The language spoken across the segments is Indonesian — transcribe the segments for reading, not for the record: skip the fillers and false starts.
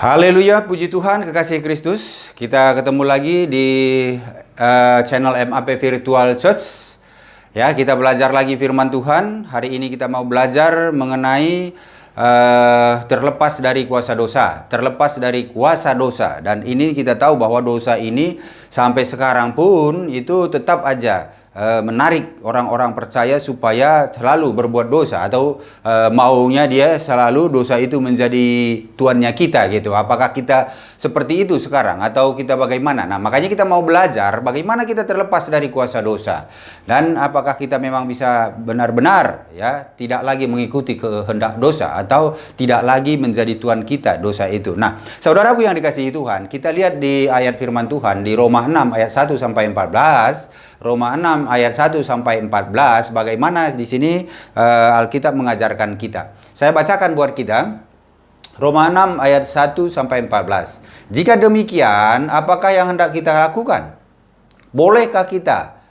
Haleluya, puji Tuhan, kekasih Kristus. Kita ketemu lagi di channel MAP Virtual Church. Ya, kita belajar lagi firman Tuhan. Hari ini kita mau belajar mengenai terlepas dari kuasa dosa. Terlepas dari kuasa dosa. Dan ini kita tahu bahwa dosa ini sampai sekarang pun itu tetap aja menarik orang-orang percaya supaya selalu berbuat dosa, atau maunya dia selalu dosa itu menjadi tuannya kita gitu. Apakah kita seperti itu sekarang atau kita bagaimana? Nah, makanya kita mau belajar bagaimana kita terlepas dari kuasa dosa, dan apakah kita memang bisa benar-benar ya tidak lagi mengikuti kehendak dosa, atau tidak lagi menjadi tuan kita dosa itu. Nah, saudaraku yang dikasihi Tuhan, kita lihat di ayat firman Tuhan di Roma 6 ayat 1 sampai 14. Roma 6 ayat 1 sampai 14, bagaimana di sini Alkitab mengajarkan kita. Saya bacakan buat kita. Roma 6 ayat 1 sampai 14. Jika demikian, apakah yang hendak kita lakukan? Bolehkah kita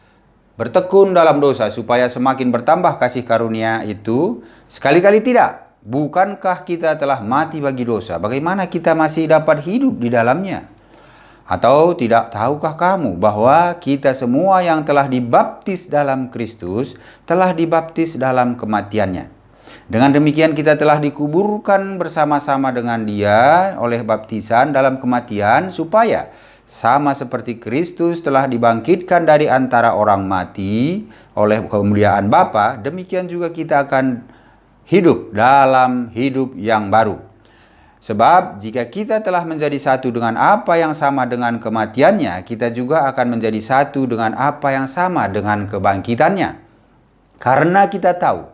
bertekun dalam dosa supaya semakin bertambah kasih karunia itu? Sekali-kali tidak. Bukankah kita telah mati bagi dosa? Bagaimana kita masih dapat hidup di dalamnya? Atau tidak tahukah kamu bahwa kita semua yang telah dibaptis dalam Kristus telah dibaptis dalam kematiannya? Dengan demikian kita telah dikuburkan bersama-sama dengan Dia oleh baptisan dalam kematian, supaya sama seperti Kristus telah dibangkitkan dari antara orang mati oleh kemuliaan Bapa, demikian juga kita akan hidup dalam hidup yang baru. Sebab jika kita telah menjadi satu dengan apa yang sama dengan kematiannya, kita juga akan menjadi satu dengan apa yang sama dengan kebangkitannya. Karena kita tahu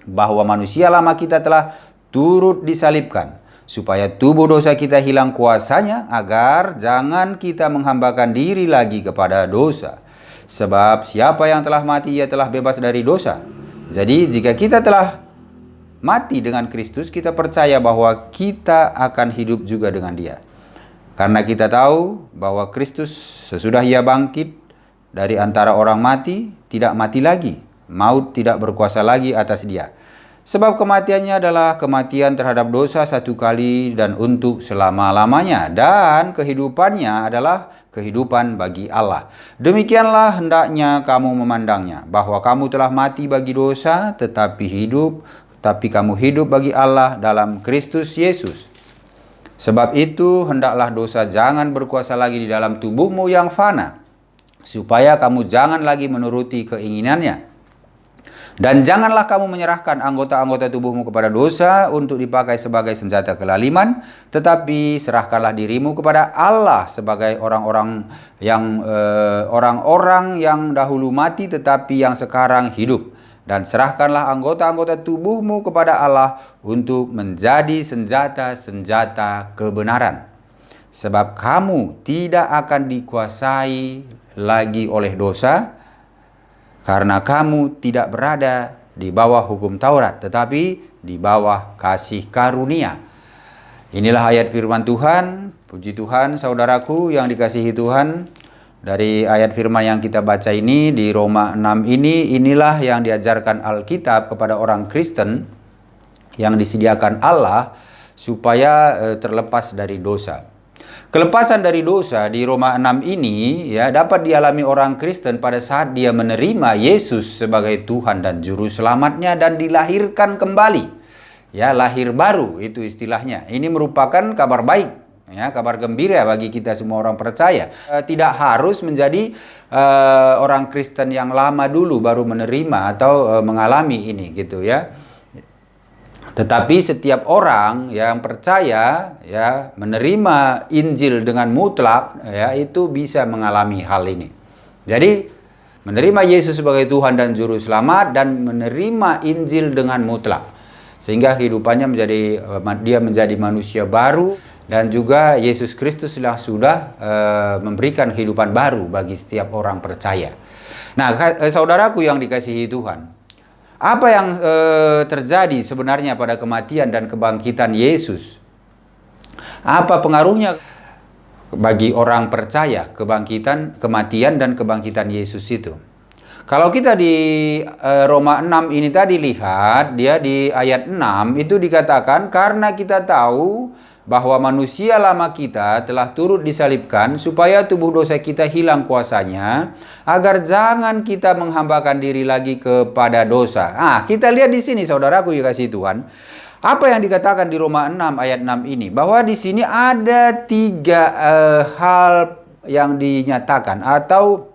bahwa manusia lama kita telah turut disalibkan, supaya tubuh dosa kita hilang kuasanya, agar jangan kita menghambakan diri lagi kepada dosa. Sebab siapa yang telah mati, ia telah bebas dari dosa. Jadi jika kita telah mati dengan Kristus, kita percaya bahwa kita akan hidup juga dengan Dia. Karena kita tahu bahwa Kristus sesudah Ia bangkit dari antara orang mati, tidak mati lagi. Maut tidak berkuasa lagi atas Dia. Sebab kematiannya adalah kematian terhadap dosa satu kali dan untuk selama-lamanya. Dan kehidupannya adalah kehidupan bagi Allah. Demikianlah hendaknya kamu memandangnya, bahwa kamu telah mati bagi dosa, tapi kamu hidup bagi Allah dalam Kristus Yesus. Sebab itu hendaklah dosa jangan berkuasa lagi di dalam tubuhmu yang fana, supaya kamu jangan lagi menuruti keinginannya. Dan janganlah kamu menyerahkan anggota-anggota tubuhmu kepada dosa untuk dipakai sebagai senjata kelaliman, tetapi serahkanlah dirimu kepada Allah sebagai orang-orang yang dahulu mati tetapi yang sekarang hidup. Dan serahkanlah anggota-anggota tubuhmu kepada Allah untuk menjadi senjata-senjata kebenaran. Sebab kamu tidak akan dikuasai lagi oleh dosa, karena kamu tidak berada di bawah hukum Taurat, tetapi di bawah kasih karunia. Inilah ayat firman Tuhan. Puji Tuhan, saudaraku yang dikasihi Tuhan. Dari ayat firman yang kita baca ini di Roma 6 inilah yang diajarkan Alkitab kepada orang Kristen yang disediakan Allah supaya terlepas dari dosa. Kelepasan dari dosa di Roma 6 ini ya dapat dialami orang Kristen pada saat dia menerima Yesus sebagai Tuhan dan Juru Selamatnya dan dilahirkan kembali. Ya, lahir baru itu istilahnya. Ini merupakan kabar baik. Ya, kabar gembira bagi kita semua orang percaya. Tidak harus menjadi orang Kristen yang lama dulu baru menerima atau mengalami ini gitu ya. Tetapi setiap orang yang percaya ya menerima Injil dengan mutlak ya itu bisa mengalami hal ini. Jadi menerima Yesus sebagai Tuhan dan Juru Selamat dan menerima Injil dengan mutlak, sehingga kehidupannya dia menjadi manusia baru. Dan juga Yesus Kristus sudah memberikan kehidupan baru bagi setiap orang percaya. Nah, saudaraku yang dikasihi Tuhan, apa yang terjadi sebenarnya pada kematian dan kebangkitan Yesus? Apa pengaruhnya bagi orang percaya kematian dan kebangkitan Yesus itu? Kalau kita di Roma 6 ini tadi lihat, dia di ayat 6 itu dikatakan, karena kita tahu bahwa manusia lama kita telah turut disalibkan supaya tubuh dosa kita hilang kuasanya, agar jangan kita menghambakan diri lagi kepada dosa. Kita lihat di sini saudaraku yang kasih Tuhan, apa yang dikatakan di Roma 6 ayat 6 ini, bahwa di sini ada 3 hal yang dinyatakan atau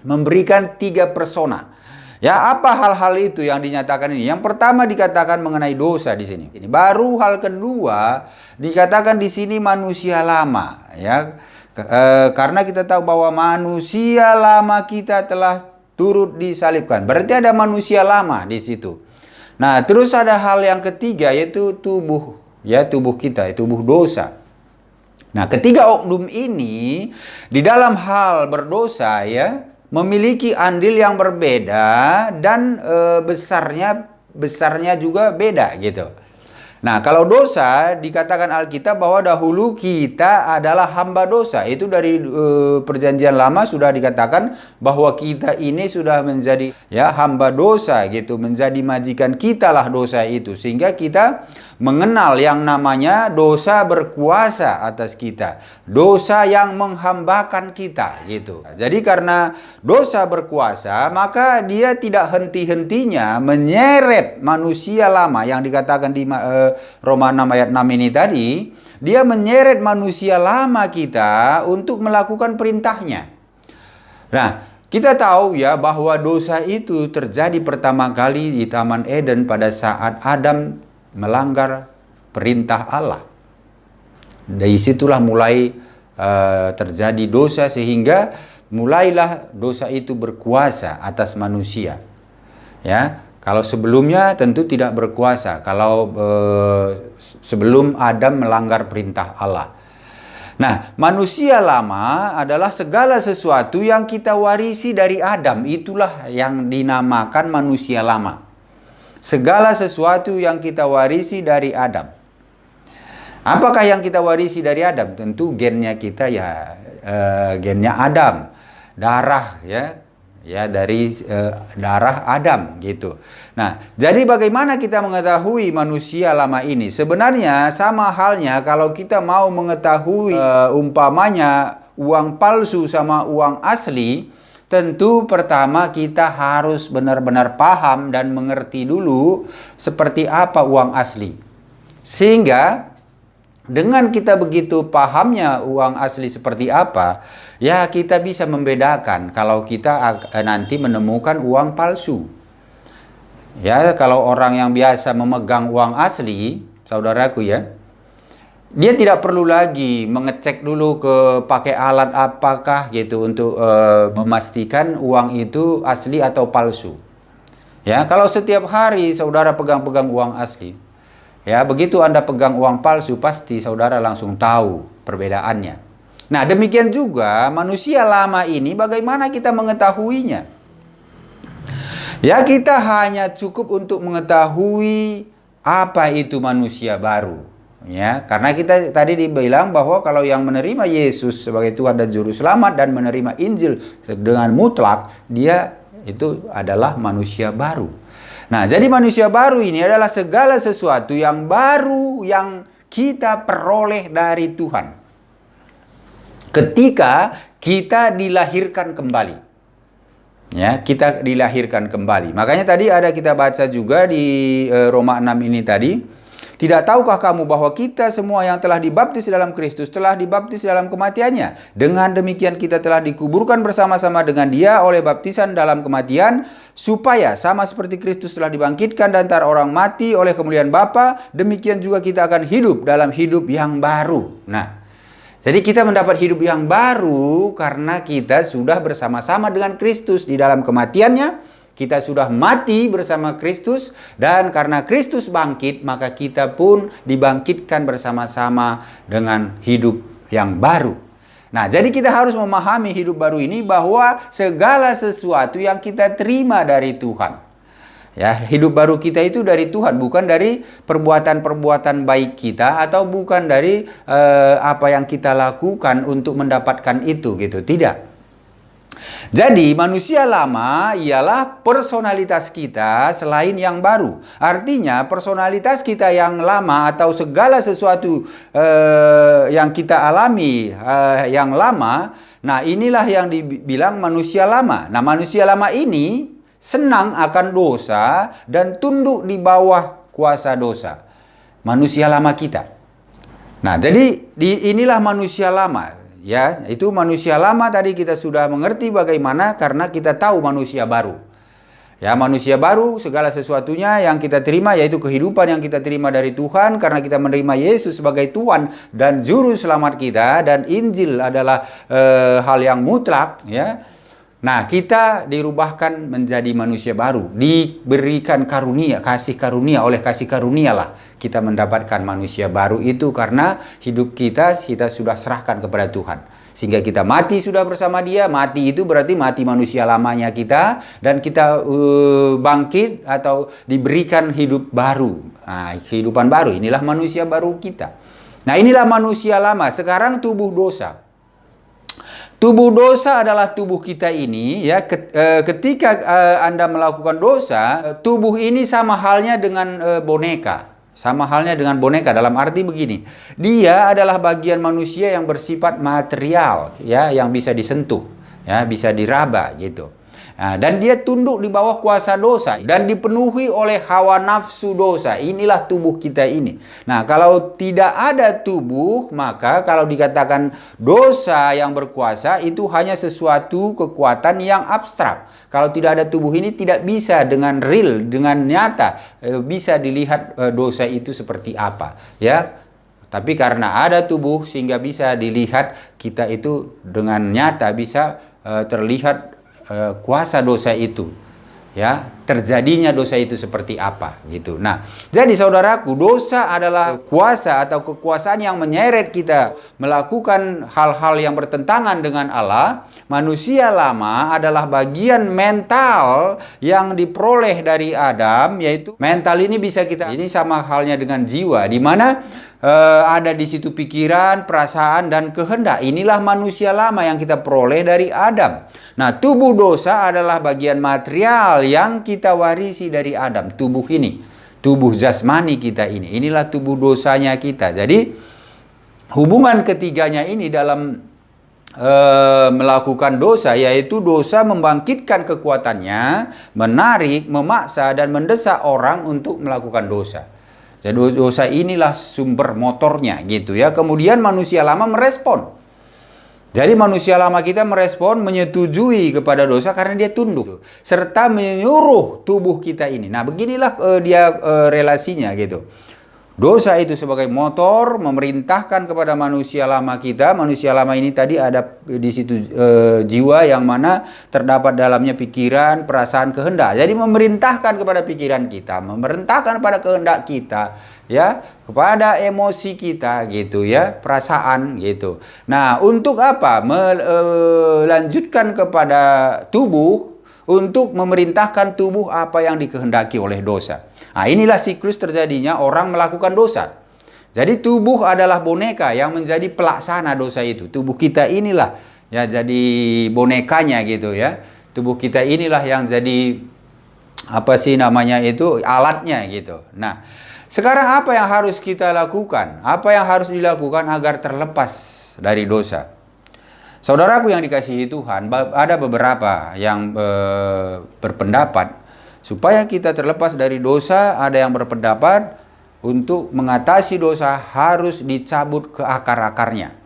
memberikan 3 persona. Ya, apa hal-hal itu yang dinyatakan ini? Yang pertama dikatakan mengenai dosa di sini. Ini baru hal kedua dikatakan di sini manusia lama, ya. Karena kita tahu bahwa manusia lama kita telah turut disalibkan. Berarti ada manusia lama di situ. Nah, terus ada hal yang ketiga yaitu tubuh, ya, tubuh kita, tubuh dosa. Nah, ketiga oknum ini di dalam hal berdosa, ya, memiliki andil yang berbeda dan besarnya juga beda gitu. Nah, kalau dosa dikatakan Alkitab bahwa dahulu kita adalah hamba dosa. Itu dari perjanjian lama sudah dikatakan bahwa kita ini sudah menjadi, ya, hamba dosa gitu, menjadi majikan kita lah dosa itu, sehingga kita mengenal yang namanya dosa berkuasa atas kita, dosa yang menghambakan kita gitu. Jadi karena dosa berkuasa, maka dia tidak henti-hentinya menyeret manusia lama yang dikatakan di Roma 6 ayat 6 ini tadi. Dia menyeret manusia lama kita untuk melakukan perintahnya. Nah, kita tahu, ya, bahwa dosa itu terjadi pertama kali di Taman Eden pada saat Adam melanggar perintah Allah. Dari situlah mulai terjadi dosa, sehingga mulailah dosa itu berkuasa atas manusia. Ya, kalau sebelumnya tentu tidak berkuasa. Kalau sebelum Adam melanggar perintah Allah. Nah, manusia lama adalah segala sesuatu yang kita warisi dari Adam. Itulah yang dinamakan manusia lama. Segala sesuatu yang kita warisi dari Adam. Apakah yang kita warisi dari Adam? Tentu gennya kita, ya, gennya Adam. Darah, ya, dari darah Adam gitu. Nah, jadi bagaimana kita mengetahui manusia lama ini? Sebenarnya sama halnya kalau kita mau mengetahui umpamanya uang palsu sama uang asli. Tentu pertama kita harus benar-benar paham dan mengerti dulu seperti apa uang asli. Sehingga dengan kita begitu pahamnya uang asli seperti apa, ya, kita bisa membedakan kalau kita nanti menemukan uang palsu. Ya, kalau orang yang biasa memegang uang asli, saudaraku, ya, dia tidak perlu lagi mengecek dulu pakai alat apakah gitu untuk memastikan uang itu asli atau palsu. Ya, kalau setiap hari saudara pegang-pegang uang asli, ya, begitu Anda pegang uang palsu, pasti saudara langsung tahu perbedaannya. Nah, demikian juga manusia lama ini bagaimana kita mengetahuinya? Ya, kita hanya cukup untuk mengetahui apa itu manusia baru. Ya, karena kita tadi dibilang bahwa kalau yang menerima Yesus sebagai Tuhan dan Juru Selamat dan menerima Injil dengan mutlak, dia itu adalah manusia baru. Nah, jadi manusia baru ini adalah segala sesuatu yang baru yang kita peroleh dari Tuhan ketika kita dilahirkan kembali. Ya, kita dilahirkan kembali. Makanya tadi ada kita baca juga di Roma 6 ini tadi. Tidak tahukah kamu bahwa kita semua yang telah dibaptis dalam Kristus telah dibaptis dalam kematiannya? Dengan demikian kita telah dikuburkan bersama-sama dengan Dia oleh baptisan dalam kematian, supaya sama seperti Kristus telah dibangkitkan dari antara orang mati oleh kemuliaan Bapa, demikian juga kita akan hidup dalam hidup yang baru. Nah, jadi kita mendapat hidup yang baru karena kita sudah bersama-sama dengan Kristus di dalam kematiannya. Kita sudah mati bersama Kristus, dan karena Kristus bangkit, maka kita pun dibangkitkan bersama-sama dengan hidup yang baru. Nah, jadi kita harus memahami hidup baru ini bahwa segala sesuatu yang kita terima dari Tuhan. Ya, hidup baru kita itu dari Tuhan, bukan dari perbuatan-perbuatan baik kita atau bukan dari apa yang kita lakukan untuk mendapatkan itu gitu. Tidak. Jadi manusia lama ialah personalitas kita selain yang baru. Artinya personalitas kita yang lama atau segala sesuatu yang kita alami yang lama, nah inilah yang dibilang manusia lama. Nah manusia lama ini senang akan dosa dan tunduk di bawah kuasa dosa. Manusia lama kita. Nah jadi inilah manusia lama. Ya, itu manusia lama tadi kita sudah mengerti bagaimana karena kita tahu manusia baru. Ya, manusia baru segala sesuatunya yang kita terima yaitu kehidupan yang kita terima dari Tuhan karena kita menerima Yesus sebagai Tuhan dan juru selamat kita, dan Injil adalah hal yang mutlak, ya. Nah, kita dirubahkan menjadi manusia baru, diberikan karunia, kasih karunia, oleh kasih karunia lah kita mendapatkan manusia baru itu karena hidup kita sudah serahkan kepada Tuhan. Sehingga kita mati sudah bersama Dia. Mati itu berarti mati manusia lamanya kita, dan kita bangkit atau diberikan hidup baru. Nah, kehidupan baru, inilah manusia baru kita. Nah, inilah manusia lama. Sekarang tubuh dosa. Tubuh dosa adalah tubuh kita ini, ya. Ketika Anda melakukan dosa, tubuh ini sama halnya dengan boneka. Sama halnya dengan boneka dalam arti begini. Dia adalah bagian manusia yang bersifat material, ya, yang bisa disentuh, ya, bisa diraba gitu. Nah, dan dia tunduk di bawah kuasa dosa dan dipenuhi oleh hawa nafsu dosa. Inilah tubuh kita ini. Nah, kalau tidak ada tubuh, maka kalau dikatakan dosa yang berkuasa itu hanya sesuatu kekuatan yang abstrak. Kalau tidak ada tubuh ini tidak bisa dengan real, dengan nyata bisa dilihat dosa itu seperti apa, ya. Tapi karena ada tubuh sehingga bisa dilihat kita itu dengan nyata bisa terlihat kuasa dosa itu, ya, terjadinya dosa itu seperti apa gitu. Nah, jadi saudaraku, dosa adalah kuasa atau kekuasaan yang menyeret kita melakukan hal-hal yang bertentangan dengan Allah. Manusia lama adalah bagian mental yang diperoleh dari Adam, yaitu mental ini bisa kita, ini sama halnya dengan jiwa, di mana ada di situ pikiran, perasaan, dan kehendak. Inilah manusia lama yang kita peroleh dari Adam. Nah, tubuh dosa adalah bagian material yang kita warisi dari Adam. Tubuh ini, tubuh jasmani kita ini. Inilah tubuh dosanya kita. Jadi, hubungan ketiganya ini dalam melakukan dosa, yaitu dosa membangkitkan kekuatannya, menarik, memaksa, dan mendesak orang untuk melakukan dosa. Jadi dosa inilah sumber motornya gitu, ya. Kemudian manusia lama merespon. Jadi manusia lama kita merespon, menyetujui kepada dosa karena dia tunduk serta menyuruh tubuh kita ini. Nah, beginilah relasinya gitu. Dosa itu sebagai motor memerintahkan kepada manusia lama kita. Manusia lama ini tadi ada di situ jiwa yang mana terdapat dalamnya pikiran, perasaan, kehendak. Jadi memerintahkan kepada pikiran kita, memerintahkan pada kehendak kita, ya, kepada emosi kita gitu, ya, perasaan gitu. Nah, untuk apa? Melanjutkan kepada tubuh untuk memerintahkan tubuh apa yang dikehendaki oleh dosa. Nah, inilah siklus terjadinya orang melakukan dosa. Jadi tubuh adalah boneka yang menjadi pelaksana dosa itu. Tubuh kita inilah ya jadi bonekanya gitu, ya. Tubuh kita inilah yang jadi apa sih namanya itu, alatnya gitu. Nah, sekarang apa yang harus kita lakukan? Apa yang harus dilakukan agar terlepas dari dosa? Saudaraku yang dikasihi Tuhan, ada beberapa yang berpendapat supaya kita terlepas dari dosa. Ada yang berpendapat untuk mengatasi dosa harus dicabut ke akar-akarnya.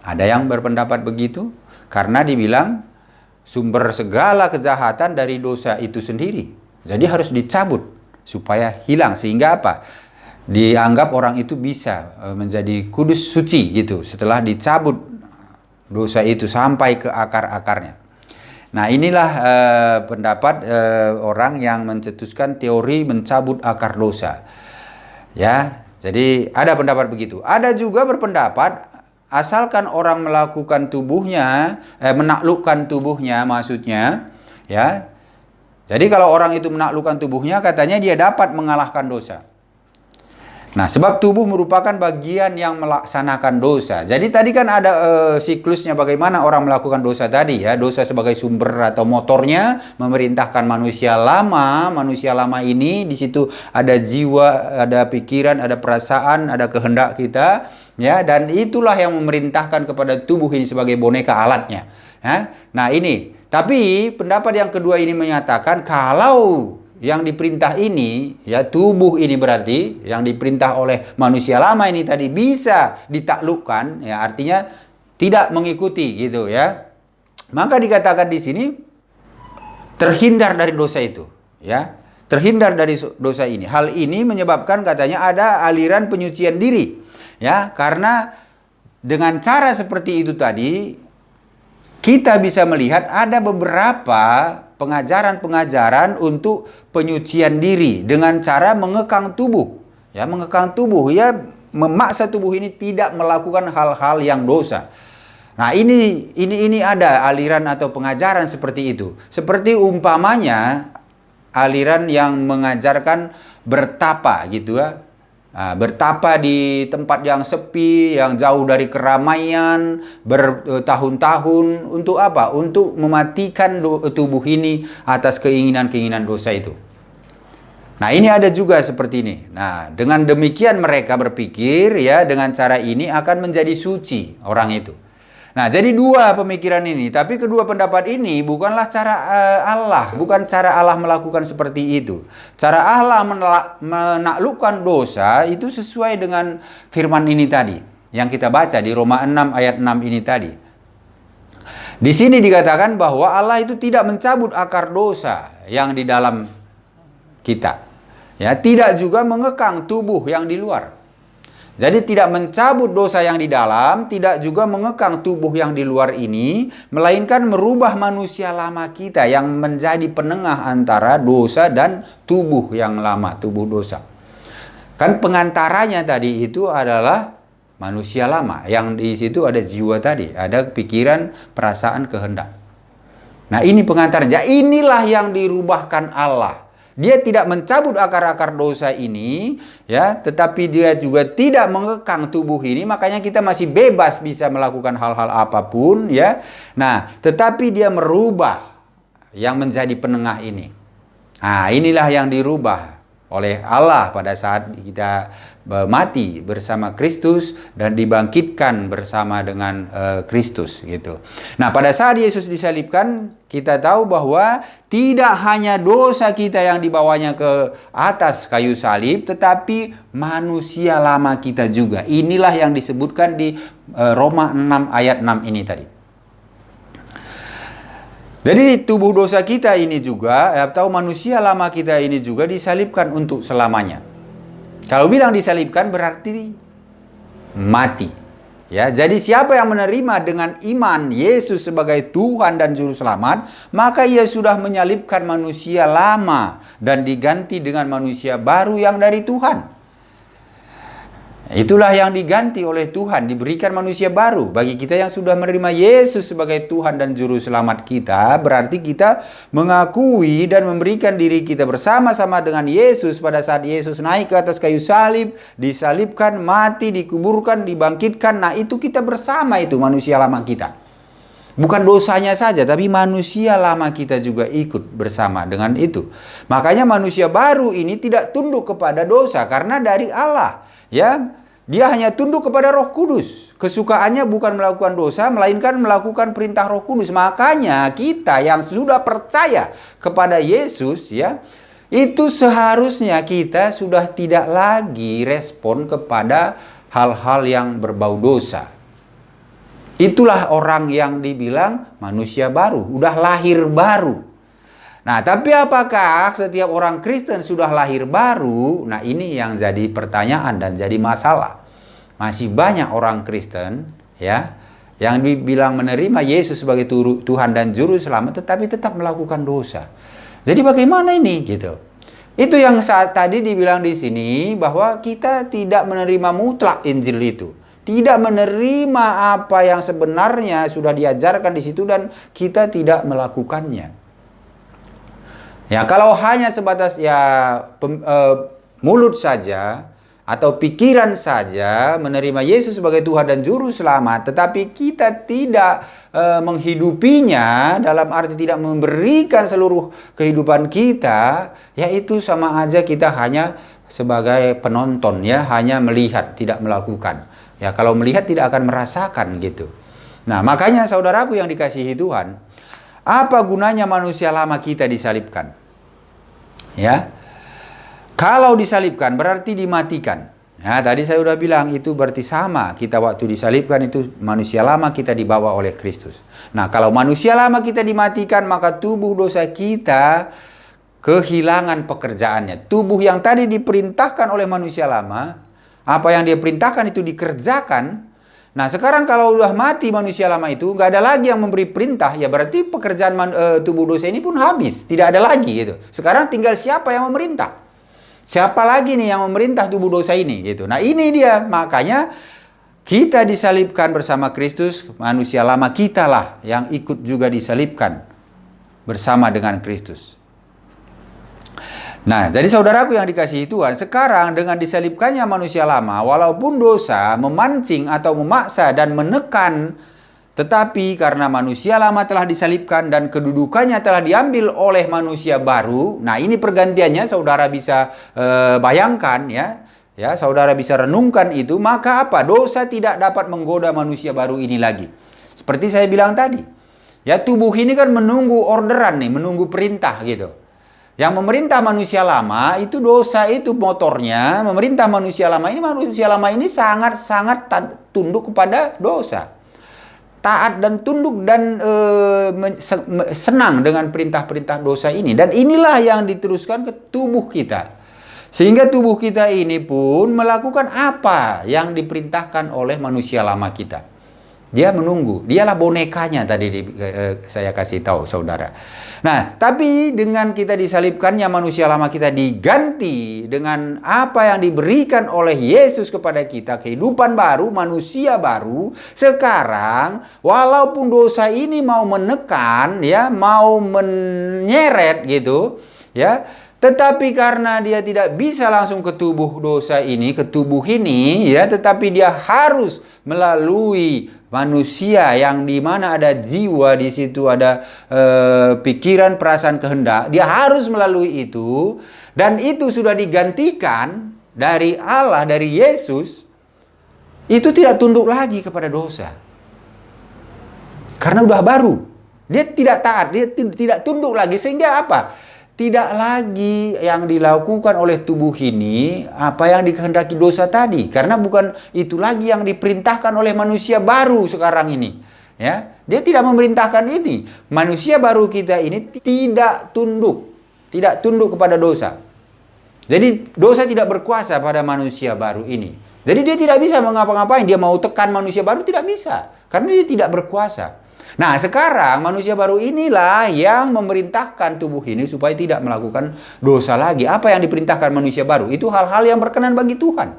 Ada yang berpendapat begitu karena dibilang sumber segala kejahatan dari dosa itu sendiri. Jadi harus dicabut supaya hilang, sehingga apa? Dianggap orang itu bisa menjadi kudus, suci gitu setelah dicabut dosa itu sampai ke akar-akarnya. Nah, inilah pendapat orang yang mencetuskan teori mencabut akar dosa. Ya, jadi ada pendapat begitu. Ada juga berpendapat asalkan orang melakukan tubuhnya, menaklukkan tubuhnya maksudnya, ya. Jadi kalau orang itu menaklukkan tubuhnya, katanya dia dapat mengalahkan dosa. Nah, sebab tubuh merupakan bagian yang melaksanakan dosa. Jadi tadi kan ada siklusnya bagaimana orang melakukan dosa tadi ya. Dosa sebagai sumber atau motornya memerintahkan manusia lama. Manusia lama ini di situ ada jiwa, ada pikiran, ada perasaan, ada kehendak kita ya, dan itulah yang memerintahkan kepada tubuh ini sebagai boneka alatnya. Ya. Nah, ini. Tapi pendapat yang kedua ini menyatakan kalau yang diperintah ini, ya tubuh ini berarti yang diperintah oleh manusia lama ini tadi bisa ditaklukkan, ya artinya tidak mengikuti gitu ya. Maka dikatakan di sini terhindar dari dosa itu, ya. Terhindar dari dosa ini. Hal ini menyebabkan katanya ada aliran penyucian diri, ya, karena dengan cara seperti itu tadi kita bisa melihat ada beberapa pengajaran-pengajaran untuk penyucian diri dengan cara mengekang tubuh. Ya, mengekang tubuh, ya memaksa tubuh ini tidak melakukan hal-hal yang dosa. Nah, ini ada aliran atau pengajaran seperti itu. Seperti umpamanya aliran yang mengajarkan bertapa gitu ya. Nah, bertapa di tempat yang sepi, yang jauh dari keramaian, bertahun-tahun. Untuk apa? Untuk mematikan tubuh ini atas keinginan-keinginan dosa itu. Nah, ini ada juga seperti ini. Nah, dengan demikian mereka berpikir ya, dengan cara ini akan menjadi suci orang itu. Nah, jadi dua pemikiran ini. Tapi kedua pendapat ini bukanlah cara Allah. Bukan cara Allah melakukan seperti itu. Cara Allah menaklukkan dosa itu sesuai dengan firman ini tadi. Yang kita baca di Roma 6 ayat 6 ini tadi. Di sini dikatakan bahwa Allah itu tidak mencabut akar dosa yang di dalam kita. Ya, tidak juga mengekang tubuh yang di luar. Jadi tidak mencabut dosa yang di dalam, tidak juga mengekang tubuh yang di luar ini, melainkan merubah manusia lama kita yang menjadi penengah antara dosa dan tubuh yang lama, tubuh dosa. Kan pengantaranya tadi itu adalah manusia lama, yang di situ ada jiwa tadi, ada pikiran, perasaan, kehendak. Nah, ini pengantarnya. Inilah yang dirubahkan Allah. Dia tidak mencabut akar-akar dosa ini, ya, tetapi dia juga tidak mengekang tubuh ini, makanya kita masih bebas bisa melakukan hal-hal apapun, ya. Nah, tetapi dia merubah yang menjadi penengah ini. Nah, inilah yang dirubah oleh Allah pada saat kita mati bersama Kristus dan dibangkitkan bersama dengan Kristus gitu. Nah, pada saat Yesus disalibkan, kita tahu bahwa tidak hanya dosa kita yang dibawanya ke atas kayu salib, tetapi manusia lama kita juga. Inilah yang disebutkan di Roma 6 ayat 6 ini tadi. Jadi tubuh dosa kita ini juga, atau manusia lama kita ini juga disalibkan untuk selamanya. Kalau bilang disalibkan berarti mati. Ya, jadi siapa yang menerima dengan iman Yesus sebagai Tuhan dan Juru Selamat, maka ia sudah menyalibkan manusia lama dan diganti dengan manusia baru yang dari Tuhan. Itulah yang diganti oleh Tuhan, diberikan manusia baru. Bagi kita yang sudah menerima Yesus sebagai Tuhan dan Juru Selamat kita, berarti kita mengakui dan memberikan diri kita bersama-sama dengan Yesus pada saat Yesus naik ke atas kayu salib, disalibkan, mati, dikuburkan, dibangkitkan. Nah, itu kita bersama, itu manusia lama kita. Bukan dosanya saja, tapi manusia lama kita juga ikut bersama dengan itu. Makanya manusia baru ini tidak tunduk kepada dosa karena dari Allah. Ya, dia hanya tunduk kepada Roh Kudus. Kesukaannya bukan melakukan dosa, melainkan melakukan perintah Roh Kudus. Makanya kita yang sudah percaya kepada Yesus, ya, itu seharusnya kita sudah tidak lagi respon kepada hal-hal yang berbau dosa. Itulah orang yang dibilang manusia baru, udah lahir baru. Nah, tapi apakah setiap orang Kristen sudah lahir baru? Nah, ini yang jadi pertanyaan dan jadi masalah. Masih banyak orang Kristen, ya, yang dibilang menerima Yesus sebagai Tuhan dan Juru Selamat, tetapi tetap melakukan dosa. Jadi bagaimana ini, gitu? Itu yang saat tadi dibilang di sini bahwa kita tidak menerima mutlak Injil itu. Tidak menerima apa yang sebenarnya sudah diajarkan di situ dan kita tidak melakukannya. Ya, kalau hanya sebatas ya mulut saja atau pikiran saja menerima Yesus sebagai Tuhan dan Juru Selamat, tetapi kita tidak menghidupinya, dalam arti tidak memberikan seluruh kehidupan kita, yaitu sama aja kita hanya sebagai penonton, ya, hanya melihat, tidak melakukan. Ya, kalau melihat tidak akan merasakan gitu. Nah, makanya saudaraku yang dikasihi Tuhan, apa gunanya manusia lama kita disalibkan? Ya. Kalau disalibkan berarti dimatikan. Nah, tadi saya sudah bilang itu berarti sama. Kita waktu disalibkan itu manusia lama kita dibawa oleh Kristus. Nah, kalau manusia lama kita dimatikan, maka tubuh dosa kita kehilangan pekerjaannya. Tubuh yang tadi diperintahkan oleh manusia lama, apa yang dia perintahkan itu dikerjakan. Nah, sekarang kalau sudah mati manusia lama itu, nggak ada lagi yang memberi perintah, ya berarti pekerjaan tubuh dosa ini pun habis. Tidak ada lagi gitu. Sekarang tinggal siapa yang memerintah? Siapa lagi nih yang memerintah tubuh dosa ini gitu. Nah, ini dia, makanya kita disalibkan bersama Kristus, manusia lama kita lah yang ikut juga disalibkan bersama dengan Kristus. Nah, jadi saudaraku yang dikasihi Tuhan, sekarang dengan disalibkannya manusia lama, walaupun dosa memancing atau memaksa dan menekan, tetapi karena manusia lama telah disalibkan dan kedudukannya telah diambil oleh manusia baru. Nah, ini pergantiannya, saudara bisa bayangkan, ya. Ya, saudara bisa renungkan itu. Maka apa? Dosa tidak dapat menggoda manusia baru ini lagi. Seperti saya bilang tadi. Ya, tubuh ini kan menunggu orderan nih, menunggu perintah gitu. Yang memerintah manusia lama itu dosa, itu motornya. Memerintah manusia lama ini sangat-sangat tunduk kepada dosa. Taat dan tunduk dan senang dengan perintah-perintah dosa ini. Dan inilah yang diteruskan ke tubuh kita. Sehingga tubuh kita ini pun melakukan apa yang diperintahkan oleh manusia lama kita. Dia menunggu. Dialah bonekanya tadi saya kasih tahu saudara. Nah, tapi dengan kita disalibkannya manusia lama kita diganti dengan apa yang diberikan oleh Yesus kepada kita, kehidupan baru, manusia baru. Sekarang walaupun dosa ini mau menekan, ya, mau menyeret gitu, ya, tetapi karena dia tidak bisa langsung ke tubuh dosa ini, ke tubuh ini, ya, tetapi dia harus melalui manusia yang dimana ada jiwa, di situ ada pikiran, perasaan, kehendak. Dia harus melalui itu, dan itu sudah digantikan dari Allah, dari Yesus. Itu tidak tunduk lagi kepada dosa, karena udah baru. Dia tidak taat, dia tidak tunduk lagi, sehingga apa? Tidak lagi yang dilakukan oleh tubuh ini apa yang dikehendaki dosa tadi. Karena bukan itu lagi yang diperintahkan oleh manusia baru sekarang ini. Ya, dia tidak memerintahkan ini. Manusia baru kita ini tidak tunduk kepada dosa. Jadi dosa tidak berkuasa pada manusia baru ini. Jadi dia tidak bisa mengapa-ngapain. Dia mau tekan manusia baru tidak bisa. Karena dia tidak berkuasa. Nah, sekarang manusia baru inilah yang memerintahkan tubuh ini supaya tidak melakukan dosa lagi. Apa yang diperintahkan manusia baru? Itu hal-hal yang berkenan bagi Tuhan.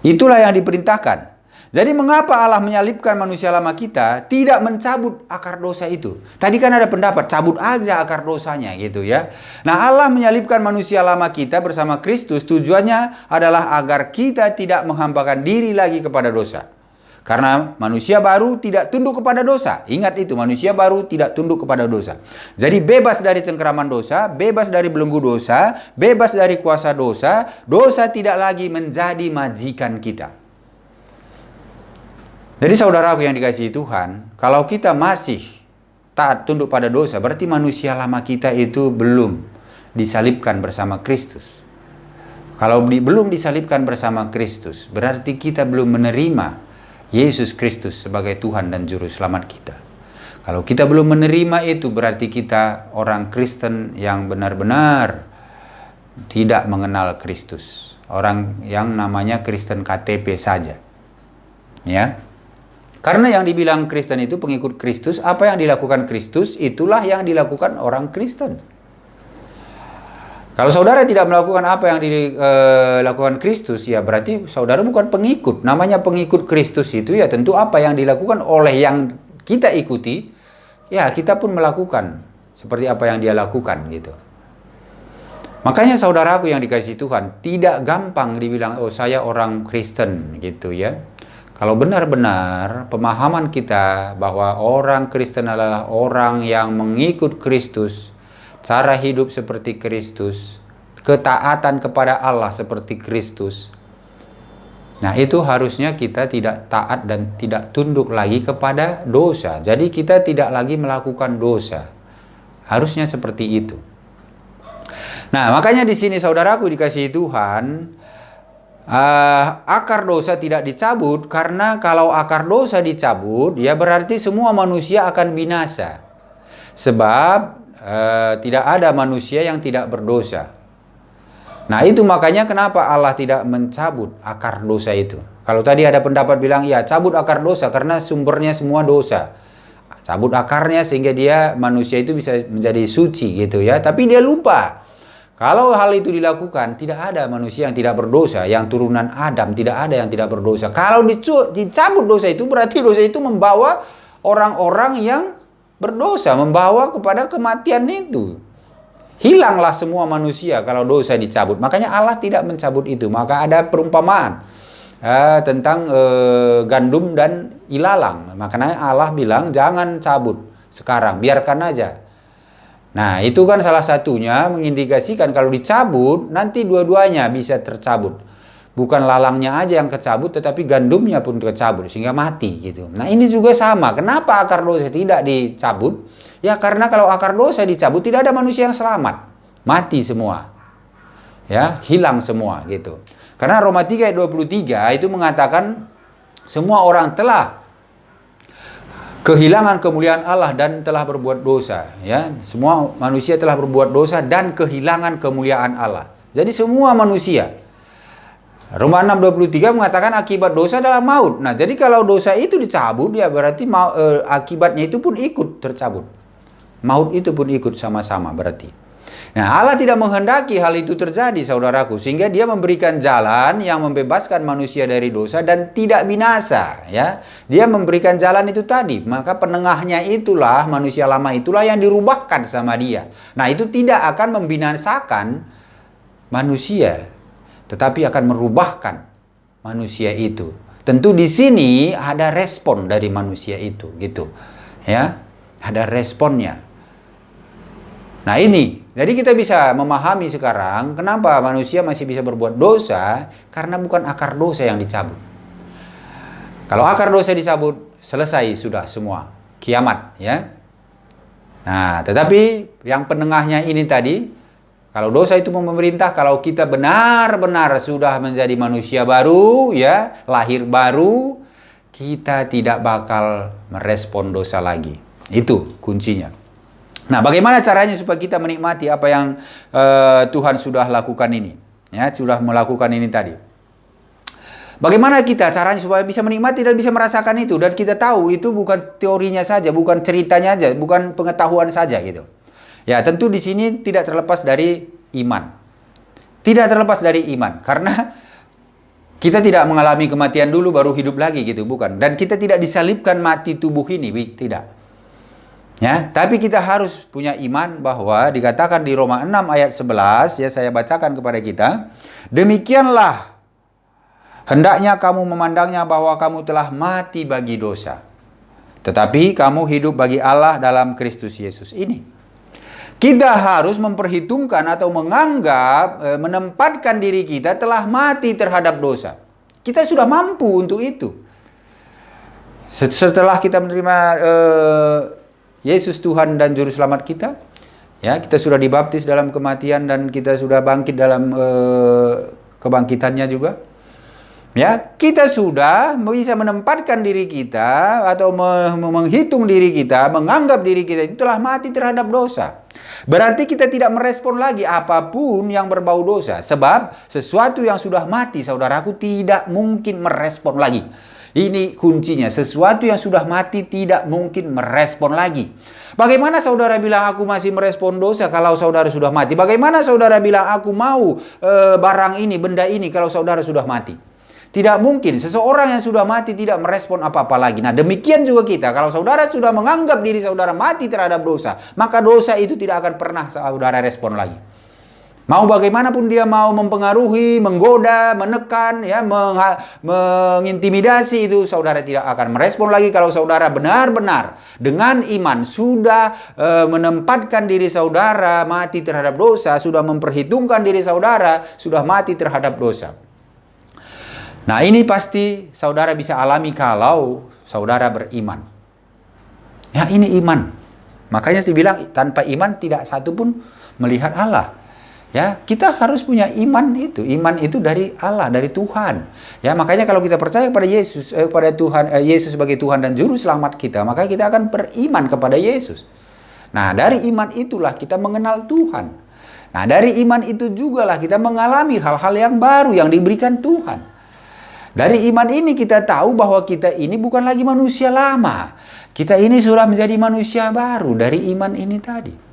Itulah yang diperintahkan. Jadi mengapa Allah menyalibkan manusia lama kita, tidak mencabut akar dosa itu? Tadi kan ada pendapat, cabut aja akar dosanya gitu ya. Nah, Allah menyalibkan manusia lama kita bersama Kristus, tujuannya adalah agar kita tidak menghambakan diri lagi kepada dosa. Karena manusia baru tidak tunduk kepada dosa. Ingat itu, manusia baru tidak tunduk kepada dosa. Jadi bebas dari cengkeraman dosa, bebas dari belenggu dosa, bebas dari kuasa dosa. Dosa tidak lagi menjadi majikan kita. Jadi saudaraku yang dikasihi Tuhan, kalau kita masih taat tunduk pada dosa, berarti manusia lama kita itu belum disalibkan bersama Kristus. Kalau belum disalibkan bersama Kristus, berarti kita belum menerima Yesus Kristus sebagai Tuhan dan Juru Selamat kita. Kalau kita belum menerima itu, berarti kita orang Kristen yang benar-benar tidak mengenal Kristus. Orang yang namanya Kristen KTP saja. Ya. Karena yang dibilang Kristen itu pengikut Kristus, apa yang dilakukan Kristus, itulah yang dilakukan orang Kristen. Kalau saudara tidak melakukan apa yang dilakukan Kristus, ya berarti saudara bukan pengikut. Namanya pengikut Kristus itu ya tentu apa yang dilakukan oleh yang kita ikuti, ya kita pun melakukan seperti apa yang dia lakukan gitu. Makanya saudaraku yang dikasihi Tuhan, tidak gampang dibilang, oh saya orang Kristen gitu ya. Kalau benar-benar pemahaman kita bahwa orang Kristen adalah orang yang mengikut Kristus, cara hidup seperti Kristus, ketaatan kepada Allah seperti Kristus. Nah, itu harusnya kita tidak taat dan tidak tunduk lagi kepada dosa. Jadi kita tidak lagi melakukan dosa. Harusnya seperti itu. Nah, makanya di sini saudaraku dikasihi Tuhan, akar dosa tidak dicabut, karena kalau akar dosa dicabut, ya berarti semua manusia akan binasa. Sebab tidak ada manusia yang tidak berdosa. Nah, itu makanya kenapa Allah tidak mencabut akar dosa itu. Kalau tadi ada pendapat bilang, ya cabut akar dosa karena sumbernya semua dosa. Cabut akarnya sehingga dia manusia itu bisa menjadi suci gitu ya. Tapi dia lupa. Kalau hal itu dilakukan, tidak ada manusia yang tidak berdosa, yang turunan Adam tidak ada yang tidak berdosa. Kalau dicabut dosa itu, berarti dosa itu membawa orang-orang yang berdosa, membawa kepada kematian itu. Hilanglah semua manusia kalau dosa dicabut. Makanya Allah tidak mencabut itu. Maka ada perumpamaan tentang gandum dan ilalang. Makanya Allah bilang jangan cabut sekarang, biarkan aja. Nah, itu kan salah satunya mengindikasikan kalau dicabut, nanti dua-duanya bisa tercabut. Bukan lalangnya aja yang kecabut, tetapi gandumnya pun tercabut, sehingga mati gitu. Nah, ini juga sama. Kenapa akar dosa tidak dicabut? Ya, karena kalau akar dosa dicabut, tidak ada manusia yang selamat. Mati semua. Ya, hilang semua gitu. Karena Roma 3 ayat 23 itu mengatakan, semua orang telah kehilangan kemuliaan Allah dan telah berbuat dosa, ya. Semua manusia telah berbuat dosa dan kehilangan kemuliaan Allah. Jadi semua manusia. Roma 6:23 mengatakan akibat dosa adalah maut. Nah, jadi kalau dosa itu dicabut, ya berarti akibatnya itu pun ikut tercabut. Maut itu pun ikut sama-sama berarti. Nah, Allah tidak menghendaki hal itu terjadi, saudaraku, sehingga Dia memberikan jalan yang membebaskan manusia dari dosa dan tidak binasa, ya. Dia memberikan jalan itu tadi, maka penengahnya itulah manusia lama itulah yang dirubahkan sama Dia. Nah, itu tidak akan membinasakan manusia, tetapi akan merubahkan manusia itu. Tentu di sini ada respon dari manusia itu, gitu. Ya, ada responnya. Nah, ini, jadi kita bisa memahami sekarang kenapa manusia masih bisa berbuat dosa, karena bukan akar dosa yang dicabut. Kalau akar dosa dicabut, selesai sudah semua, kiamat, ya. Nah, tetapi yang penengahnya ini tadi, kalau dosa itu memerintah, kalau kita benar-benar sudah menjadi manusia baru, ya, lahir baru, kita tidak bakal merespon dosa lagi. Itu kuncinya. Nah, bagaimana caranya supaya kita menikmati apa yang Tuhan sudah lakukan ini? Ya, sudah melakukan ini tadi. Bagaimana kita caranya supaya bisa menikmati dan bisa merasakan itu? Dan kita tahu itu bukan teorinya saja, bukan ceritanya saja, bukan pengetahuan saja gitu. Ya, tentu di sini tidak terlepas dari iman. Tidak terlepas dari iman. Karena kita tidak mengalami kematian dulu baru hidup lagi gitu, bukan. Dan kita tidak disalibkan mati tubuh ini, tidak. Ya, tapi kita harus punya iman bahwa dikatakan di Roma 6 ayat 11, ya saya bacakan kepada kita. Demikianlah hendaknya kamu memandangnya bahwa kamu telah mati bagi dosa, tetapi kamu hidup bagi Allah dalam Kristus Yesus ini. Kita harus memperhitungkan atau menganggap, menempatkan diri kita telah mati terhadap dosa. Kita sudah mampu untuk itu. Setelah kita menerima Yesus Tuhan dan Juru Selamat kita, ya, kita sudah dibaptis dalam kematian dan kita sudah bangkit dalam kebangkitannya juga. Ya, kita sudah bisa menempatkan diri kita atau menghitung diri kita, menganggap diri kita itu telah mati terhadap dosa. Berarti kita tidak merespon lagi apapun yang berbau dosa, sebab sesuatu yang sudah mati, saudaraku, tidak mungkin merespon lagi. Ini kuncinya, sesuatu yang sudah mati tidak mungkin merespon lagi. Bagaimana saudara bilang aku masih merespon dosa kalau saudara sudah mati? Bagaimana saudara bilang aku mau barang ini, benda ini kalau saudara sudah mati? Tidak mungkin, seseorang yang sudah mati tidak merespon apa-apa lagi. Nah, demikian juga kita, kalau saudara sudah menganggap diri saudara mati terhadap dosa, maka dosa itu tidak akan pernah saudara respon lagi. Mau bagaimanapun dia mau mempengaruhi, menggoda, menekan, ya, mengintimidasi, itu saudara tidak akan merespon lagi kalau saudara benar-benar dengan iman sudah menempatkan diri saudara mati terhadap dosa, sudah memperhitungkan diri saudara, sudah mati terhadap dosa. Nah, ini pasti saudara bisa alami kalau saudara beriman. Ya, ini iman. Makanya saya bilang tanpa iman tidak satu pun melihat Allah. Ya, kita harus punya iman itu. Iman itu dari Allah, dari Tuhan. Ya, makanya kalau kita percaya pada Yesus, pada Tuhan, Yesus sebagai Tuhan dan juru selamat kita, maka kita akan beriman kepada Yesus. Nah, dari iman itulah kita mengenal Tuhan. Nah, dari iman itu jugalah kita mengalami hal-hal yang baru yang diberikan Tuhan. Dari iman ini kita tahu bahwa kita ini bukan lagi manusia lama. Kita ini sudah menjadi manusia baru dari iman ini tadi.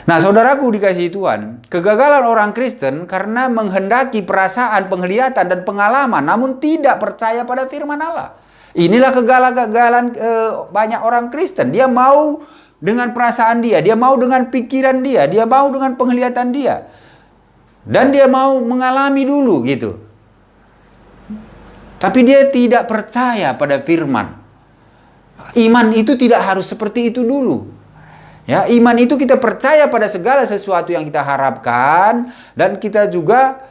Nah, saudaraku dikasihi Tuhan, kegagalan orang Kristen karena menghendaki perasaan, penglihatan, dan pengalaman, namun tidak percaya pada firman Allah. Inilah kegagalan banyak orang Kristen. Dia mau dengan perasaan dia mau dengan pikiran dia mau dengan penglihatan dia. Dan dia mau mengalami dulu gitu. Tapi dia tidak percaya pada firman. Iman itu tidak harus seperti itu dulu. Ya, iman itu kita percaya pada segala sesuatu yang kita harapkan, dan kita juga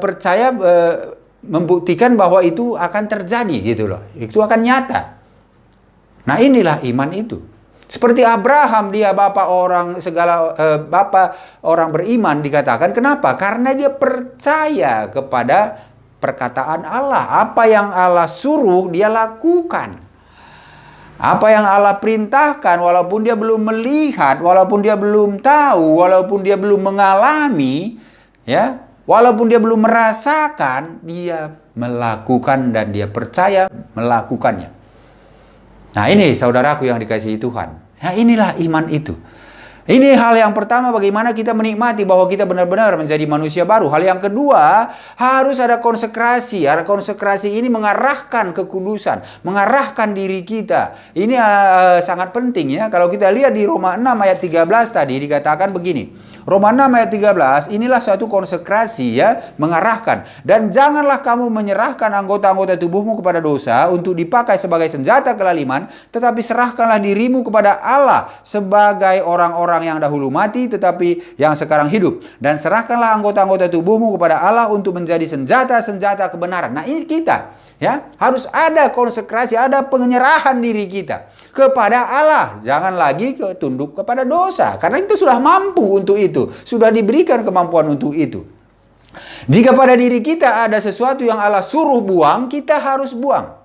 percaya membuktikan bahwa itu akan terjadi gitu loh. Itu akan nyata. Nah, inilah iman itu. Seperti Abraham, dia bapak orang beriman dikatakan. Kenapa? Karena dia percaya kepada perkataan Allah. Apa yang Allah suruh dia lakukan. Apa yang Allah perintahkan, walaupun dia belum melihat, walaupun dia belum tahu, walaupun dia belum mengalami, ya, walaupun dia belum merasakan, dia melakukan dan dia percaya melakukannya. Nah, ini saudaraku yang dikasihi Tuhan. Nah, inilah iman itu. Ini hal yang pertama, bagaimana kita menikmati bahwa kita benar-benar menjadi manusia baru. Hal yang kedua, harus ada konsekrasi. Konsekrasi ini mengarahkan kekudusan, mengarahkan diri kita. Ini sangat penting ya. Kalau kita lihat di Roma 6 ayat 13 tadi dikatakan begini. Roma 6 ayat 13, inilah suatu konsekrasi ya, mengarahkan. Dan janganlah kamu menyerahkan anggota-anggota tubuhmu kepada dosa untuk dipakai sebagai senjata kelaliman, tetapi serahkanlah dirimu kepada Allah sebagai orang-orang yang dahulu mati tetapi yang sekarang hidup. Dan serahkanlah anggota-anggota tubuhmu kepada Allah untuk menjadi senjata-senjata kebenaran. Nah, ini kita ya, harus ada konsekrasi, ada penyerahan diri kita kepada Allah. Jangan lagi tunduk kepada dosa, karena kita sudah mampu untuk itu, sudah diberikan kemampuan untuk itu. Jika pada diri kita ada sesuatu yang Allah suruh buang, kita harus buang.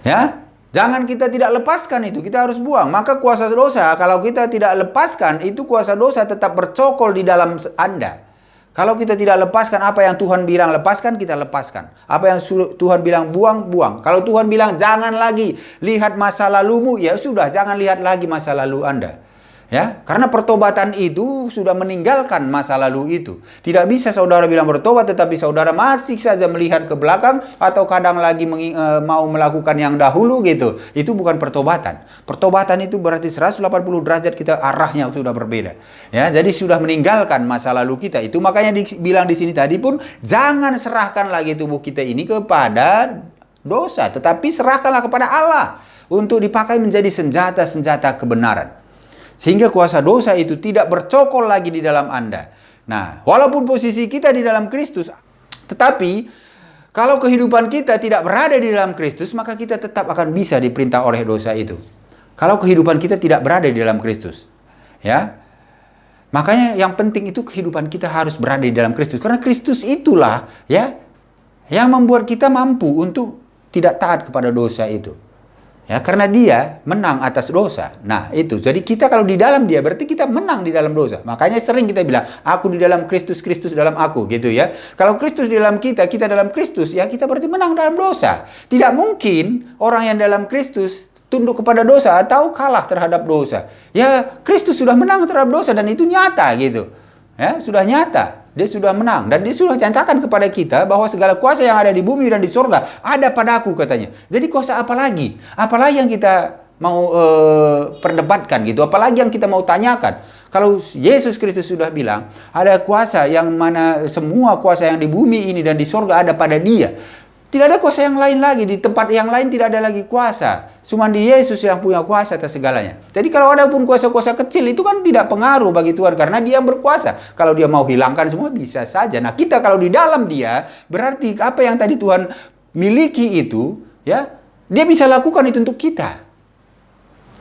Ya, jangan kita tidak lepaskan itu, kita harus buang. Maka kuasa dosa, kalau kita tidak lepaskan, itu kuasa dosa tetap bercokol di dalam Anda. Kalau kita tidak lepaskan apa yang Tuhan bilang lepaskan, kita lepaskan. Apa yang Tuhan bilang buang, buang. Kalau Tuhan bilang jangan lagi lihat masa lalumu, ya sudah, jangan lihat lagi masa lalu Anda. Ya, karena pertobatan itu sudah meninggalkan masa lalu itu. Tidak bisa saudara bilang bertobat tetapi saudara masih saja melihat ke belakang atau kadang lagi mau melakukan yang dahulu gitu. Itu bukan pertobatan. Pertobatan itu berarti 180 derajat kita arahnya sudah berbeda. Ya, jadi sudah meninggalkan masa lalu kita. Itu makanya dibilang di sini tadi pun, jangan serahkan lagi tubuh kita ini kepada dosa, tetapi serahkanlah kepada Allah untuk dipakai menjadi senjata-senjata kebenaran. Sehingga kuasa dosa itu tidak bercokol lagi di dalam Anda. Nah, walaupun posisi kita di dalam Kristus, tetapi kalau kehidupan kita tidak berada di dalam Kristus, maka kita tetap akan bisa diperintah oleh dosa itu. Kalau kehidupan kita tidak berada di dalam Kristus, ya. Makanya yang penting itu kehidupan kita harus berada di dalam Kristus. Karena Kristus itulah ya yang membuat kita mampu untuk tidak taat kepada dosa itu. Ya, karena dia menang atas dosa. Nah, itu. Jadi kita kalau di dalam dia, berarti kita menang di dalam dosa. Makanya sering kita bilang, aku di dalam Kristus, Kristus dalam aku, gitu ya. Kalau Kristus di dalam kita, kita dalam Kristus, ya kita berarti menang dalam dosa. Tidak mungkin orang yang dalam Kristus tunduk kepada dosa atau kalah terhadap dosa. Ya, Kristus sudah menang terhadap dosa dan itu nyata gitu. Ya, sudah nyata. Dia sudah menang dan dia sudah nyatakan kepada kita bahwa segala kuasa yang ada di bumi dan di surga ada padaku katanya. Jadi kuasa apa lagi? Apalagi yang kita mau perdebatkan gitu. Apalagi yang kita mau tanyakan. Kalau Yesus Kristus sudah bilang, ada kuasa yang mana semua kuasa yang di bumi ini dan di sorga ada pada Dia. Tidak ada kuasa yang lain lagi. Di tempat yang lain tidak ada lagi kuasa. Cuma di Yesus yang punya kuasa atas segalanya. Jadi kalau ada pun kuasa-kuasa kecil itu kan tidak pengaruh bagi Tuhan. Karena Dia yang berkuasa. Kalau Dia mau hilangkan semua bisa saja. Nah kita kalau di dalam Dia, berarti apa yang tadi Tuhan miliki itu, ya, Dia bisa lakukan itu untuk kita.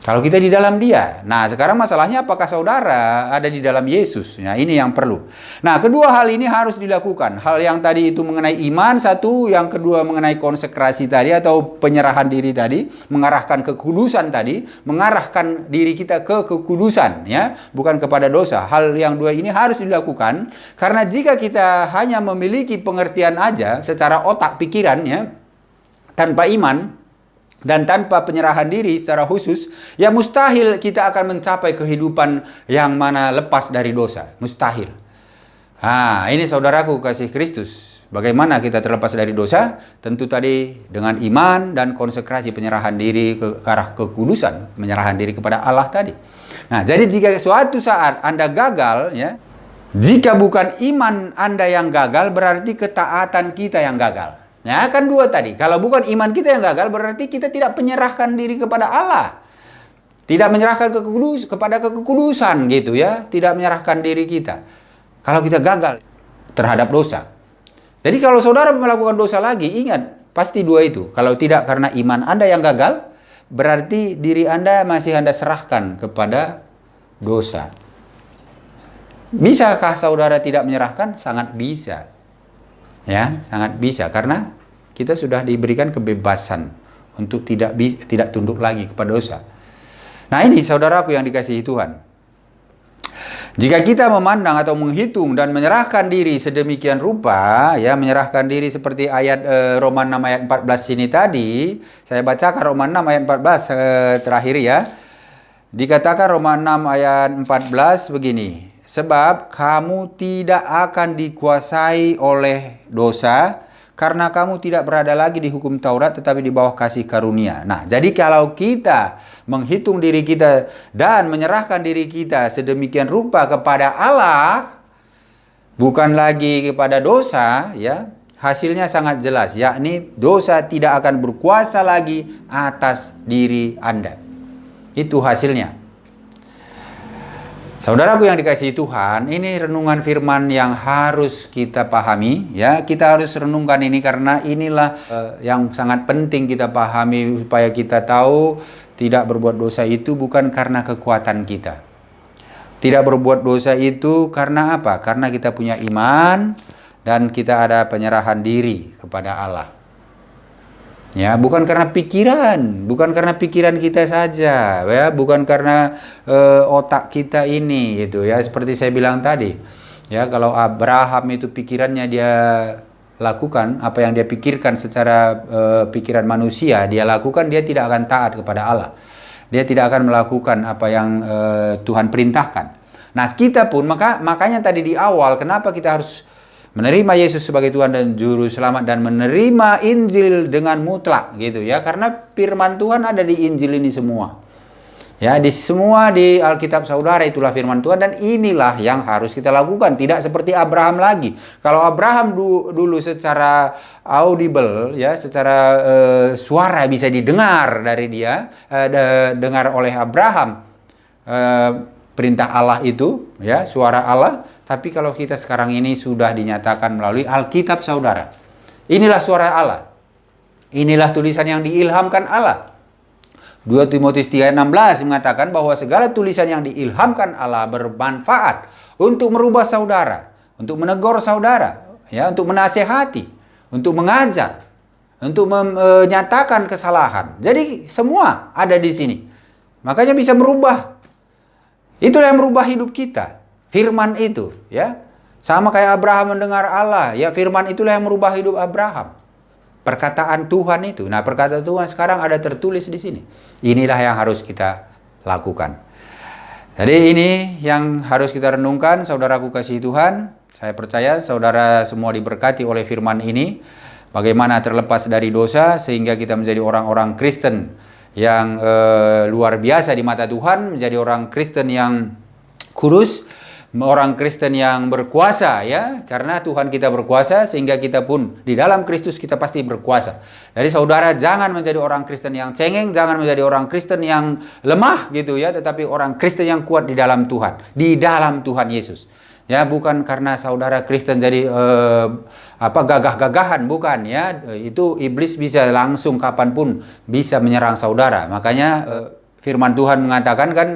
Kalau kita di dalam Dia. Nah, sekarang masalahnya apakah saudara ada di dalam Yesus? Nah, ini yang perlu. Nah, kedua hal ini harus dilakukan. Hal yang tadi itu mengenai iman, satu. Yang kedua mengenai konsekrasi tadi atau penyerahan diri tadi. Mengarahkan kekudusan tadi. Mengarahkan diri kita ke kekudusan, ya, bukan kepada dosa. Hal yang dua ini harus dilakukan. Karena jika kita hanya memiliki pengertian aja secara otak pikiran, ya, tanpa iman, dan tanpa penyerahan diri secara khusus, ya mustahil kita akan mencapai kehidupan yang mana lepas dari dosa. Mustahil. Nah, ini saudaraku kasih Kristus. Bagaimana kita terlepas dari dosa? Tentu tadi dengan iman dan konsekrasi, penyerahan diri ke arah kekudusan, menyerahan diri kepada Allah tadi. Nah, jadi jika suatu saat Anda gagal, ya, jika bukan iman Anda yang gagal, berarti ketaatan kita yang gagal. Nah, kan dua tadi. Kalau bukan iman kita yang gagal, berarti kita tidak menyerahkan diri kepada Allah. Tidak menyerahkan kepada kekudusan gitu, ya. Tidak menyerahkan diri kita. Kalau kita gagal terhadap dosa. Jadi kalau saudara melakukan dosa lagi, ingat, pasti dua itu. Kalau tidak karena iman Anda yang gagal, berarti diri Anda masih Anda serahkan kepada dosa. Bisakah saudara tidak menyerahkan? Sangat bisa. Ya, sangat bisa karena kita sudah diberikan kebebasan untuk tidak tunduk lagi kepada dosa. Nah, ini saudaraku yang dikasihi Tuhan. Jika kita memandang atau menghitung dan menyerahkan diri sedemikian rupa, ya, menyerahkan diri seperti ayat Roma 6 ayat 14 ini tadi, saya bacakan Roma 6 ayat 14 terakhir, ya. Dikatakan Roma 6 ayat 14 begini. Sebab kamu tidak akan dikuasai oleh dosa, karena kamu tidak berada lagi di hukum Taurat, tetapi di bawah kasih karunia. Nah, jadi kalau kita menghitung diri kita dan menyerahkan diri kita sedemikian rupa kepada Allah, bukan lagi kepada dosa, ya, hasilnya sangat jelas, yakni dosa tidak akan berkuasa lagi atas diri Anda. Itu hasilnya. Saudaraku yang dikasihi Tuhan, ini renungan firman yang harus kita pahami, ya. Kita harus renungkan ini karena inilah yang sangat penting kita pahami supaya kita tahu tidak berbuat dosa itu bukan karena kekuatan kita. Tidak berbuat dosa itu karena apa? Karena kita punya iman dan kita ada penyerahan diri kepada Allah. Ya, bukan karena pikiran kita saja, ya, bukan karena otak kita ini, gitu, ya. Seperti saya bilang tadi, ya, kalau Abraham itu pikirannya dia lakukan, apa yang dia pikirkan secara pikiran manusia, dia lakukan, dia tidak akan taat kepada Allah. Dia tidak akan melakukan apa yang Tuhan perintahkan. Nah, kita pun, makanya tadi di awal, kenapa kita harus menerima Yesus sebagai Tuhan dan Juru Selamat dan menerima Injil dengan mutlak, gitu, ya. Karena firman Tuhan ada di Injil ini semua. Ya, di Alkitab saudara itulah firman Tuhan dan inilah yang harus kita lakukan. Tidak seperti Abraham lagi. Kalau Abraham dulu secara audible, ya, secara suara bisa didengar dari dia, dengar oleh Abraham perintah Allah itu, ya, suara Allah. Tapi kalau kita sekarang ini sudah dinyatakan melalui Alkitab saudara. Inilah suara Allah. Inilah tulisan yang diilhamkan Allah. 2 Timotius 3:16 mengatakan bahwa segala tulisan yang diilhamkan Allah bermanfaat untuk merubah saudara, untuk menegur saudara, ya, untuk menasehati, untuk mengajar, untuk menyatakan kesalahan. Jadi semua ada di sini. Makanya bisa merubah. Itulah yang merubah hidup kita. Firman itu, ya. Sama kayak Abraham mendengar Allah, ya, firman itulah yang merubah hidup Abraham. Perkataan Tuhan itu. Nah, perkataan Tuhan sekarang ada tertulis di sini. Inilah yang harus kita lakukan. Jadi ini yang harus kita renungkan, saudaraku kasih Tuhan. Saya percaya saudara semua diberkati oleh firman ini. Bagaimana terlepas dari dosa sehingga kita menjadi orang-orang Kristen yang luar biasa di mata Tuhan, menjadi orang Kristen yang kudus, orang Kristen yang berkuasa, ya, karena Tuhan kita berkuasa sehingga kita pun di dalam Kristus kita pasti berkuasa. Jadi saudara jangan menjadi orang Kristen yang cengeng, jangan menjadi orang Kristen yang lemah gitu ya, tetapi orang Kristen yang kuat di dalam Tuhan, di dalam Tuhan Yesus. Ya, bukan karena saudara Kristen jadi gagah-gagahan, bukan ya. Itu iblis bisa langsung kapanpun bisa menyerang saudara. Makanya firman Tuhan mengatakan kan,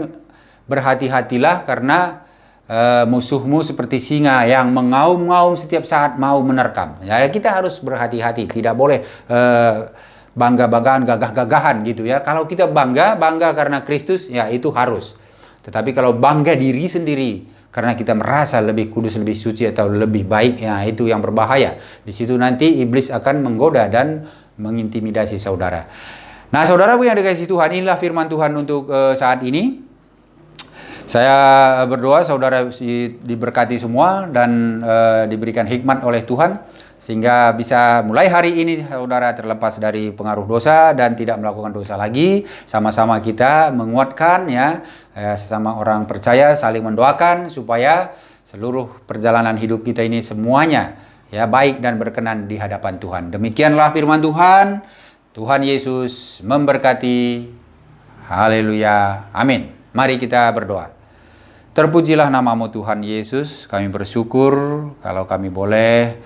berhati-hatilah karena musuhmu seperti singa yang mengaum-ngaum setiap saat mau menerkam. Ya, kita harus berhati-hati, tidak boleh bangga-banggaan, gagah-gagahan gitu ya. Kalau kita bangga karena Kristus, ya itu harus. Tetapi kalau bangga diri sendiri karena kita merasa lebih kudus, lebih suci atau lebih baik, ya itu yang berbahaya. Di situ nanti iblis akan menggoda dan mengintimidasi saudara. Nah, saudaraku yang dikasihi Tuhan, inilah firman Tuhan untuk saat ini. Saya berdoa saudara diberkati semua dan diberikan hikmat oleh Tuhan sehingga bisa mulai hari ini saudara terlepas dari pengaruh dosa dan tidak melakukan dosa lagi. Sama-sama kita menguatkan ya, sesama orang percaya, saling mendoakan supaya seluruh perjalanan hidup kita ini semuanya ya baik dan berkenan di hadapan Tuhan. Demikianlah firman Tuhan. Tuhan Yesus memberkati. Haleluya. Amin. Mari kita berdoa. Terpujilah namamu Tuhan Yesus, kami bersyukur kalau kami boleh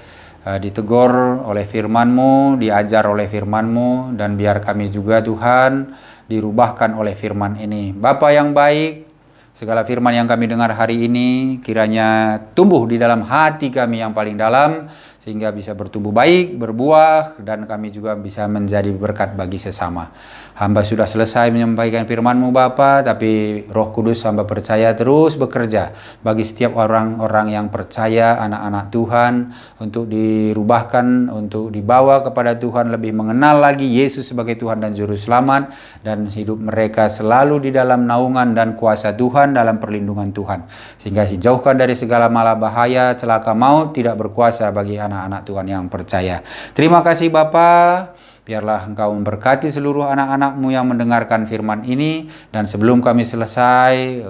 ditegur oleh firman-Mu, diajar oleh firman-Mu, dan biar kami juga Tuhan dirubahkan oleh firman ini. Bapa yang baik, segala firman yang kami dengar hari ini kiranya tumbuh di dalam hati kami yang paling dalam, sehingga bisa bertumbuh baik, berbuah, dan kami juga bisa menjadi berkat bagi sesama. Hamba sudah selesai menyampaikan firman-Mu Bapa, tapi Roh Kudus hamba percaya terus bekerja bagi setiap orang-orang yang percaya, anak-anak Tuhan, untuk dirubahkan, untuk dibawa kepada Tuhan, lebih mengenal lagi Yesus sebagai Tuhan dan Juru Selamat, dan hidup mereka selalu di dalam naungan dan kuasa Tuhan, dalam perlindungan Tuhan, sehingga dijauhkan dari segala mala bahaya, celaka maut tidak berkuasa bagi anak-anak Tuhan yang percaya. Terima kasih Bapa. Biarlah Engkau memberkati seluruh anak-anak-Mu yang mendengarkan firman ini. Dan sebelum kami selesai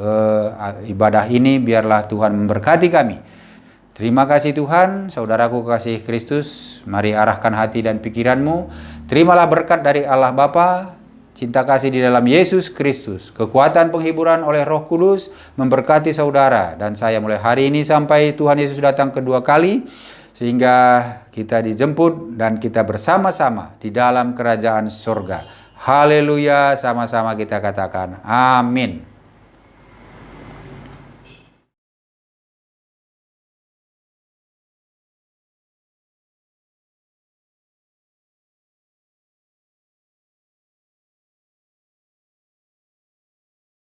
ibadah ini, biarlah Tuhan memberkati kami. Terima kasih Tuhan. Saudaraku kasih Kristus, mari arahkan hati dan pikiranmu. Terimalah berkat dari Allah Bapa, cinta kasih di dalam Yesus Kristus, kekuatan penghiburan oleh Roh Kudus memberkati saudara dan saya mulai hari ini sampai Tuhan Yesus datang kedua kali, sehingga kita dijemput dan kita bersama-sama di dalam kerajaan surga. Haleluya, sama-sama kita katakan amin.